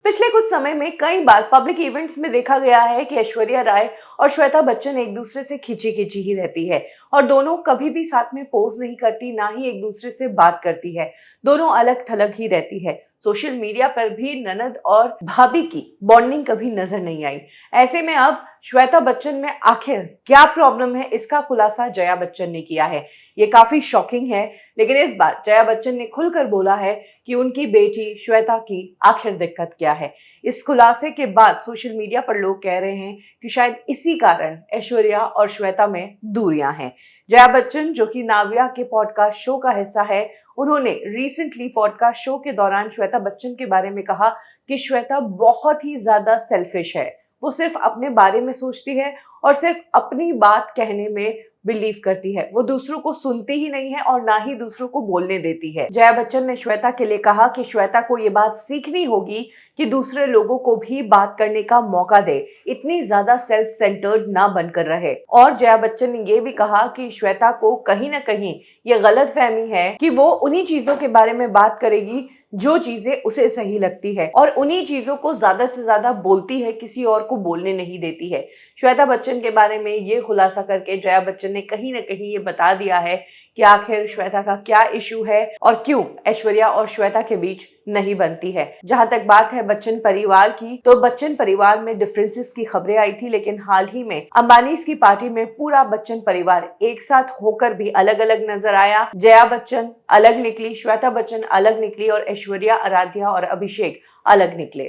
पिछले कुछ समय में कई बार पब्लिक इवेंट्स में देखा गया है कि ऐश्वर्या राय और श्वेता बच्चन एक दूसरे से खिंची खिंची ही रहती है और दोनों कभी भी साथ में पोज नहीं करती, ना ही एक दूसरे से बात करती है। दोनों अलग थलग ही रहती है। सोशल मीडिया पर भी ननद और भाभी की बॉन्डिंग कभी नजर नहीं आई। ऐसे में अब श्वेता बच्चन में आखिर क्या प्रॉब्लम है, इसका खुलासा जया बच्चन ने किया है। ये काफी शॉकिंग है, लेकिन इस बार जया बच्चन ने खुलकर बोला है कि उनकी बेटी श्वेता की आखिर दिक्कत क्या है। इस खुलासे के बाद सोशल मीडिया पर लोग कह रहे हैं कि शायद इसी कारण ऐश्वर्या और श्वेता में दूरियां हैं। जया बच्चन, जो कि नाविया के पॉडकास्ट शो का हिस्सा है, उन्होंने रिसेंटली पॉडकास्ट शो के दौरान श्वेता बच्चन के बारे में कहा कि श्वेता बहुत ही ज्यादा सेल्फिश है। वो सिर्फ अपने बारे में सोचती है और सिर्फ अपनी बात कहने में बिलीव करती है। वो दूसरों को सुनती ही नहीं है और ना ही दूसरों को बोलने देती है। जया बच्चन ने श्वेता के लिए कहा कि श्वेता को ये बात सीखनी होगी कि दूसरे लोगों को भी बात करने का मौका दे, इतनी ज्यादा सेल्फ सेंटर्ड ना बनकर रहे। और जया बच्चन ने ये भी कहा कि श्वेता को कहीं ना कहीं ये गलतफहमी है कि वो उन्हीं चीजों के बारे में बात करेगी जो चीजें उसे सही लगती है और उन्हीं चीजों को ज्यादा से ज्यादा बोलती है, किसी और को बोलने नहीं देती है। श्वेता बच्चन के बारे में ये खुलासा करके जया बच्चन ने कहीं ना कहीं ये बता दिया है कि आखिर श्वेता का क्या इशू है और क्यों ऐश्वर्या और श्वेता के बीच नहीं बनती है। जहां तक बात है बच्चन परिवार की, तो बच्चन परिवार में डिफरेंसेस की खबरें आई थी, लेकिन हाल ही में अंबानीज की पार्टी में पूरा बच्चन परिवार एक साथ होकर भी अलग अलग नजर आया। जया बच्चन अलग निकली, श्वेता बच्चन अलग निकली और ऐश्वर्या, आराध्या और अभिषेक अलग निकले।